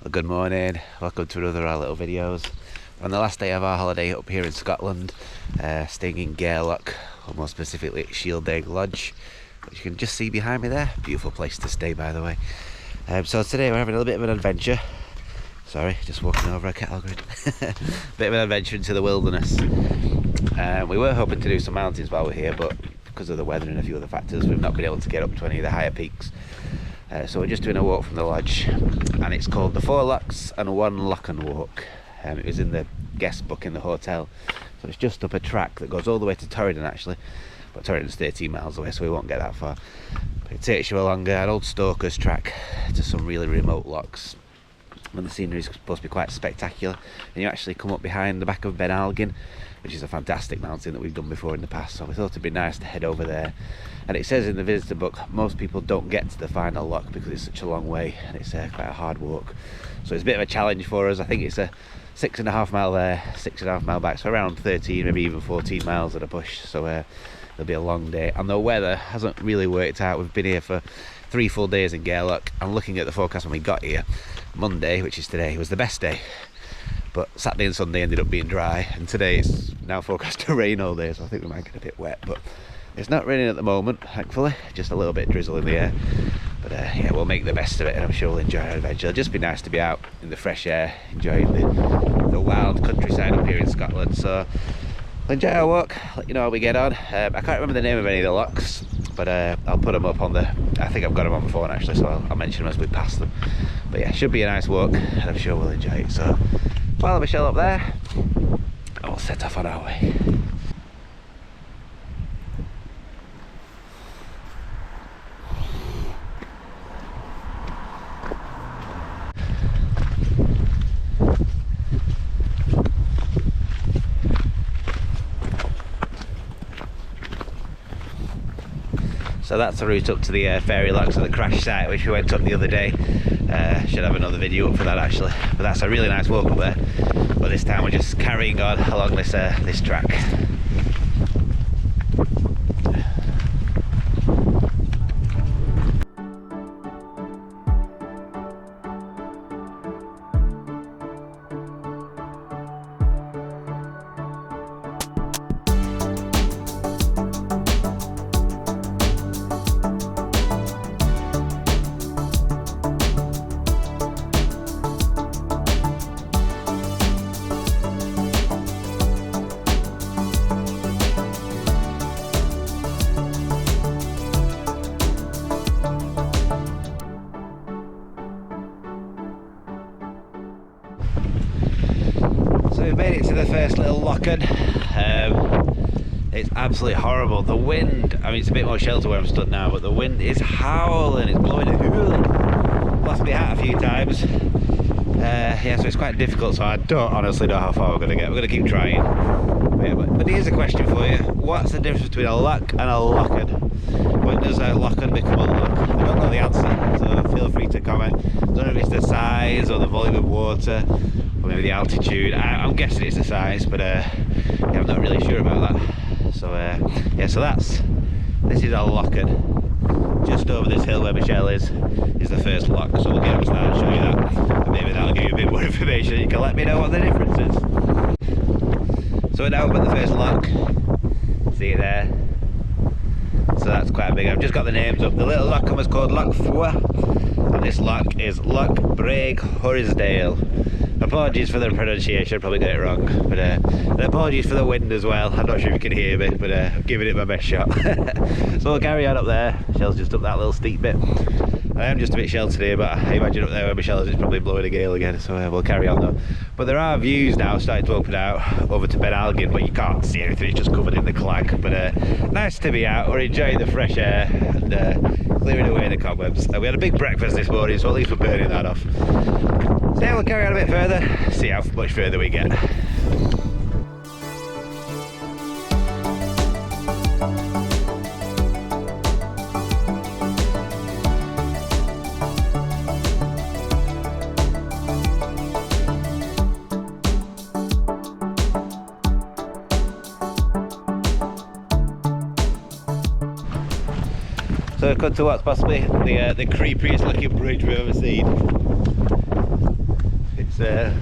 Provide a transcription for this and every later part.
Well, good morning, welcome to another of our little videos. On the last day of our holiday up here in Scotland, staying in Gairloch, or more specifically at Sheldaig Lodge, which you can just see behind me there. Beautiful place to stay, by the way. So today we're having a little bit of an adventure. Sorry, just walking over a cattle grid. Bit of an adventure into the wilderness. We were hoping to do some mountains while we're here, but because of the weather and a few other factors, we've not been able to get up to any of the higher peaks. So we're just doing a walk from the lodge, and it's called the 4 Lochs and 1 Lochan walk. It was in the guest book in the hotel, so it's just up a track that goes all the way to Torridon actually, but Torridon's 13 miles away, so we won't get that far. But it takes you along an old stalkers track to some really remote lochs, and the scenery is supposed to be quite spectacular. And you actually come up behind the back of beeline, which is a fantastic mountain that we've done before in the past, so we thought it'd be nice to head over there. And it says in the visitor book most people don't get to the final loch because it's such a long way and it's quite a hard walk, so it's a bit of a challenge for us. I think it's a 6.5 mile there, 6.5 mile back, so around 13, maybe even 14 miles at a push. So it'll be a long day, and the weather hasn't really worked out. We've been here for 3 full days in Gairloch, and looking at the forecast when we got here, Monday, which is today, was the best day, but Saturday and Sunday ended up being dry, and today it's now forecast to rain all day, so I think we might get a bit wet. But it's not raining at the moment, thankfully, just a little bit drizzle in the air. But yeah, we'll make the best of it, and I'm sure we'll enjoy our adventure. It'll just be nice to be out in the fresh air, enjoying the wild countryside up here in Scotland. So we'll enjoy our walk, let you know how we get on. I can't remember the name of any of the lochs, but I'll put them up on the, I think I've got them on my phone actually, so I'll mention them as we pass them. But yeah, should be a nice walk, and I'm sure we'll enjoy it. So while Michelle up there, I'll set off on our way. So that's the route up to the fairy lochs and the crash site, which we went up the other day. Should have another video up for that actually, but that's a really nice walk up there. But this time we're just carrying on along this track. So we've made it to the first little Lochan. It's absolutely horrible. The wind, I mean it's a bit more shelter where I'm stood now, but the wind is howling, it's blowing and hooling. Lost my hat a few times. Yeah, so it's quite difficult, so I don't honestly know how far we're going to get. We're going to keep trying. But here's a question for you. What's the difference between a loch and a Lochan? When does a Lochan become a loch? I don't know the answer, so feel free to comment. I don't know if it's the size or the volume of water, or maybe the altitude. I'm guessing it's the size, but yeah, I'm not really sure about that. So yeah, so this is our Lochan. Just over this hill where Michelle is the first loch, so we'll get up to that and show you that, and maybe that'll give you a bit more information. You can let me know what the difference is. So we're now up at the first loch, see it there, so that's quite big. I've just got the names up. The little Lochan was called Loch, and this loch is Loch Braig Horisdale. Apologies for the pronunciation, probably got it wrong, but and apologies for the wind as well. I'm not sure if you can hear me, but I'm giving it my best shot. So we'll carry on up there. Michelle's just up that little steep bit. I am just a bit sheltered here, but I imagine up there where Michelle is, it's probably blowing a gale again, so we'll carry on though. But there are views now starting to open out over to beeline, but you can't see anything, it's just covered in the clag. But nice to be out, we're enjoying the fresh air and clearing away the cobwebs. We had a big breakfast this morning, so at least we're burning that off. So yeah, we'll carry on a bit further, see how much further we get. So we've come to what's possibly the creepiest looking bridge we've ever seen. I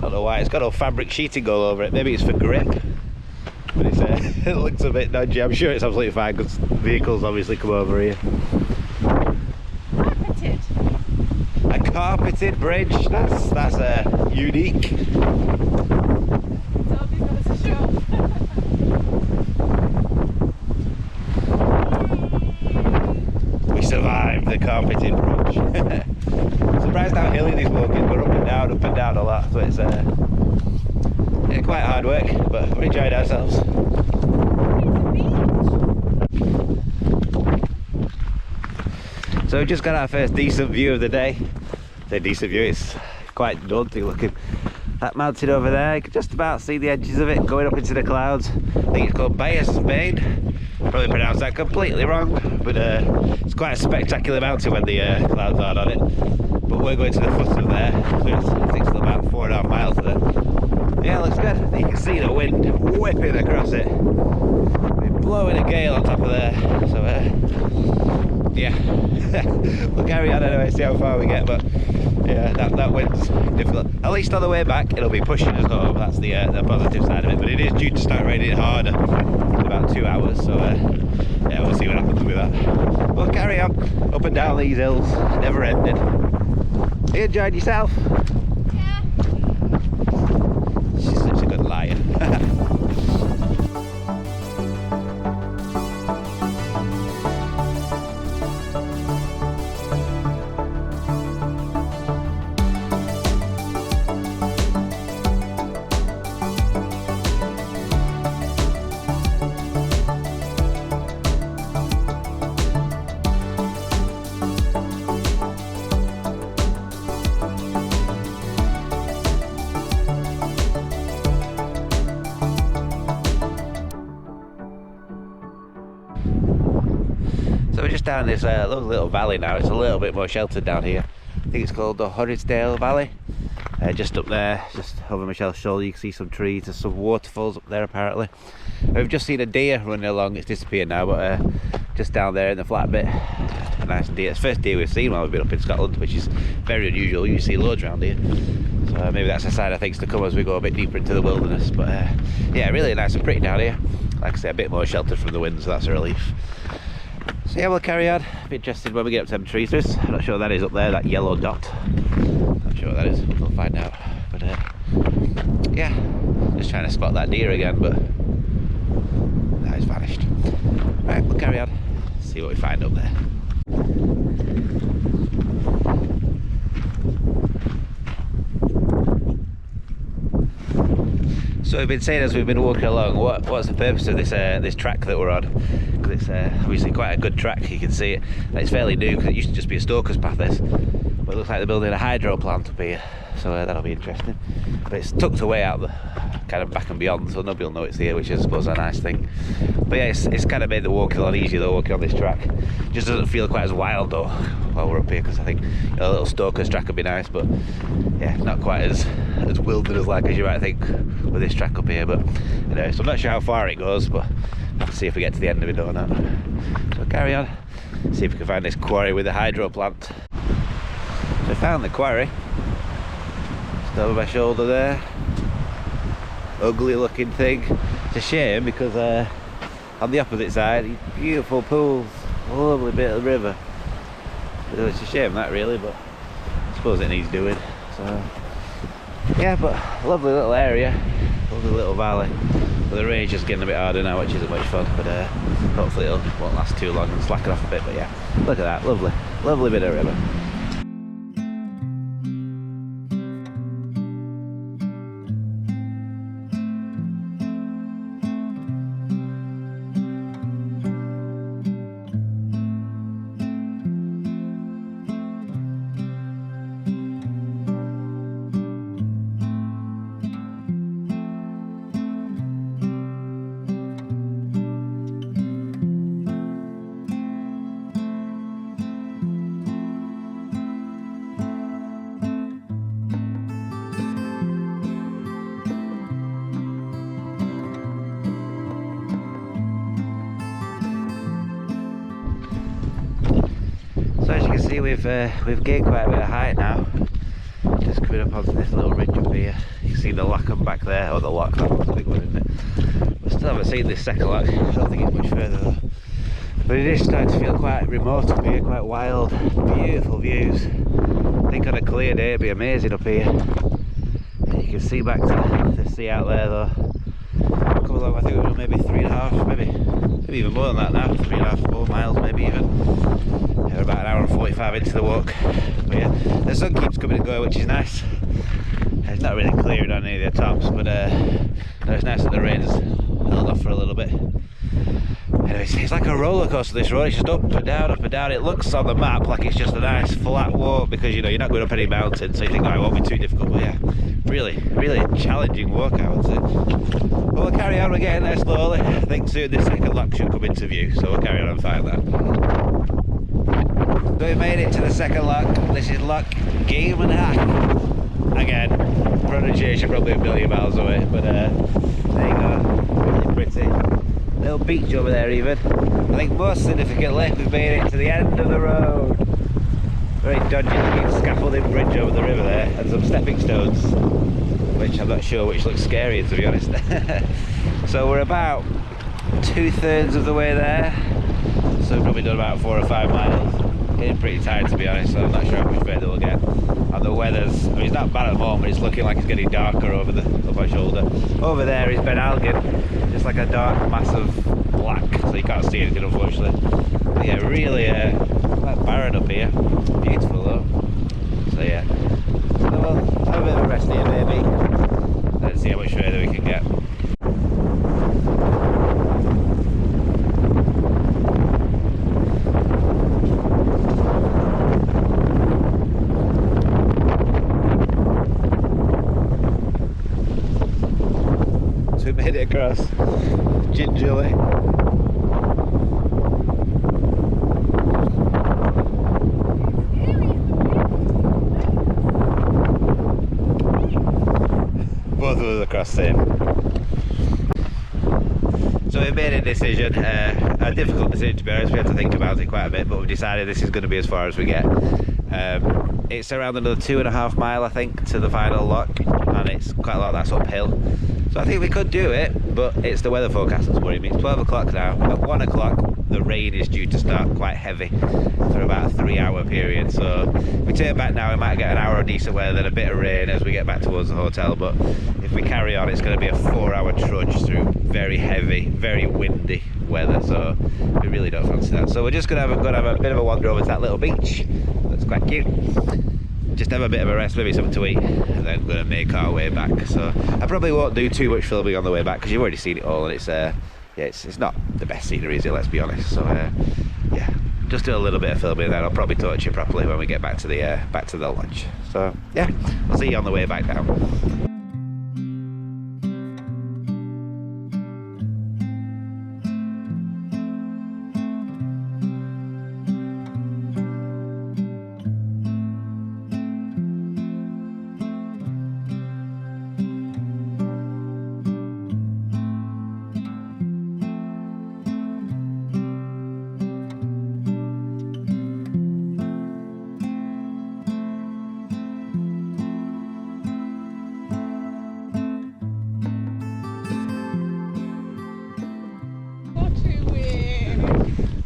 don't know why, it's got all fabric sheeting all over it. Maybe it's for grip, but it's, it looks a bit dodgy. I'm sure it's absolutely fine because vehicles obviously come over here. Carpeted. A carpeted bridge, that's unique. We survived the carpeted bridge. Surprised how hilly this walk is. We're up and down a lot, so it's yeah, quite hard work, but we enjoyed ourselves. So we just got our first decent view of the day. I say decent view, it's quite daunting looking. That mountain over there, you can just about see the edges of it going up into the clouds. I think it's called Bayesbane. Probably pronounced that completely wrong, but it's quite a spectacular mountain when the clouds aren't on it. But we're going to the foot of there, so I think it's still about 4.5 miles to there. Yeah, it looks good. You can see the wind whipping across it. We're blowing a gale on top of there, so yeah. We'll carry on anyway, see how far we get, but yeah, that wind's difficult. At least on the way back, it'll be pushing us home. That's the positive side of it. But it is due to start raining harder in about 2 hours. So yeah, we'll see what happens with that. We'll carry on up and down these hills, never ending. You enjoyed yourself? Yeah. She's such a good liar. So we're just down this lovely little valley now. It's a little bit more sheltered down here. I think it's called the Torridon Valley. Just up there, just over Michelle's shoulder, you can see some trees. There's some waterfalls up there apparently. We've just seen a deer running along. It's disappeared now, but just down there in the flat bit, a nice deer. It's the first deer we've seen while we've been up in Scotland, which is very unusual. You see loads around here. So maybe that's a sign of things to come as we go a bit deeper into the wilderness. But yeah, really nice and pretty down here. Like I say, a bit more sheltered from the wind, so that's a relief. So yeah, we'll carry on. Be interested when we get up to them trees. I'm not sure what that is up there, that yellow dot. Not sure what that is, we'll find out. But yeah, just trying to spot that deer again, but now it's vanished. Right, we'll carry on, see what we find up there. So we've been saying as we've been walking along, what's the purpose of this track that we're on? Because it's obviously quite a good track, you can see it. And it's fairly new because it used to just be a stalker's path, this. But it looks like they're building a hydro plant up here, so that'll be interesting. But it's tucked away out the kind of back and beyond, so nobody will know it's here, which is I suppose a nice thing. But yeah, it's kind of made the walking a lot easier though, walking on this track. Just doesn't feel quite as wild though while we're up here, because I think a little stalker's track would be nice, but yeah, not quite as wilderness like as you might think with this track up here. But anyway, so I'm not sure how far it goes, but we'll see if we get to the end of it or not. So carry on, see if we can find this quarry with the hydro plant. So I found the quarry, just over my shoulder there. Ugly looking thing. It's a shame because on the opposite side, these beautiful pools, a lovely bit of the river. It's a shame that really, but I suppose it needs doing. So yeah, but lovely little area, lovely little valley. But the rain's just getting a bit harder now, which isn't much fun, but hopefully it won't last too long and slacken off a bit. But yeah, look at that, lovely bit of river. So as you can see, we've gained quite a bit of height now. Just coming up onto this little ridge up here. You can see the Lochan back there, or the Loch, that was a big one, isn't it? I still haven't seen this second Loch. I don't think it's much further though. But it is starting to feel quite remote up here, quite wild. Beautiful views. I think on a clear day it'd be amazing up here. And you can see back to the sea out there though. Come along, I think we've done maybe 3.5, maybe even more than that now. 3.5, 4 miles maybe even. Yeah, we're about an hour and 45 into the walk. But yeah, the sun keeps coming and going, which is nice. It's not really clearing on any of the tops, but no, it's nice that the rain's held off for a little bit. Anyway, it's like a roller coaster, this road. It's just up and down, up and down. It looks on the map like it's just a nice flat walk because, you know, you're not going up any mountains, so you think, oh, it won't be too difficult. But yeah, really challenging walk, I would say. But we'll carry on, we're getting there slowly. I think soon this second Loch should come into view, so we'll carry on and find that. So we made it to the second Loch. This is Loch Gairloch. Again, pronunciation probably a million miles away, but there you go, really pretty. Little beach over there even. I think most significantly, we've made it to the end of the road. Very dodgy looking scaffolding bridge over the river there, and some stepping stones, which I'm not sure which looks scarier, to be honest. So we're about 2/3 of the way there, so we've probably done about 4 or 5 miles. Getting pretty tired, to be honest, so I'm not sure how much further we'll get. And the weather's, I mean, it's not bad at the moment, it's looking like it's getting darker over my shoulder. Over there is Ben Algin, just like a dark mass of black, so you can't see anything unfortunately. But yeah, really quite barren up here. Beautiful though. So yeah, so we'll have a bit of a rest here maybe. Let's see how much further we can get. Made it across gingerly. Both of us across safe. So we made a decision, a difficult decision to be honest. We had to think about it quite a bit, but we've decided this is going to be as far as we get. It's around another 2.5 miles I think to the final Loch, and it's quite a lot of that's uphill. So I think we could do it, but it's the weather forecast that's worrying me. It's 12 o'clock now. At 1 o'clock, the rain is due to start quite heavy for about a 3-hour period. So if we turn back now, we might get an hour of decent weather, then a bit of rain as we get back towards the hotel. But if we carry on, it's going to be a 4-hour trudge through very heavy, very windy weather. So we really don't fancy that. So we're just going to have a bit of a wander over to that little beach. That's quite cute. Just have a bit of a rest, maybe something to eat, and then we're going to make our way back. So I probably won't do too much filming on the way back because you've already seen it all, and it's yeah, it's not the best scenery, is it? Let's be honest. So yeah, just do a little bit of filming, and then I'll probably touch you properly when we get back to the lodge. So yeah, I'll see you on the way back now.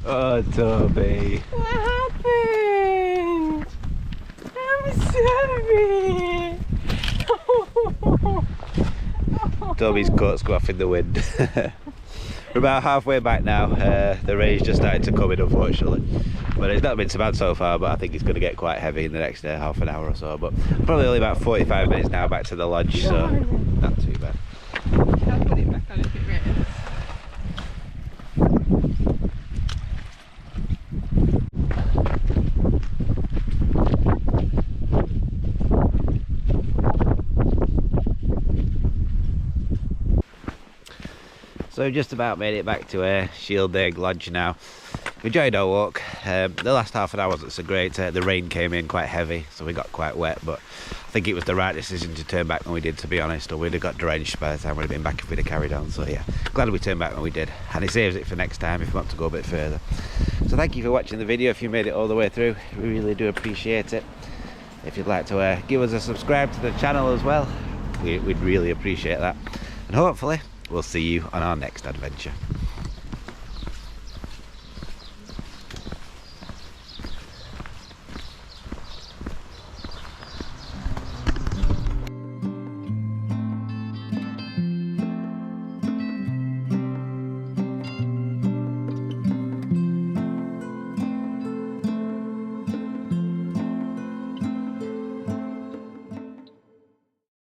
Oh, Toby. What happened? I'm sorry. Toby's coat's go off in the wind. We're about halfway back now. The rain's just started to come in, unfortunately. But it's not been so bad so far, but I think it's going to get quite heavy in the next half an hour or so. But probably only about 45 minutes now back to the lodge, so not too bad. I'll put it back on if it rains. So we've just about made it back to Sheldaig Lodge now. We enjoyed our walk. The last half an hour wasn't so great. The rain came in quite heavy, so we got quite wet, but I think it was the right decision to turn back when we did, to be honest, or we'd have got drenched by the time we'd have been back if we'd have carried on. So yeah, glad we turned back when we did, and it saves it for next time if we want to go a bit further. So thank you for watching the video if you made it all the way through. We really do appreciate it. If you'd like to give us a subscribe to the channel as well, we'd really appreciate that. And hopefully we'll see you on our next adventure.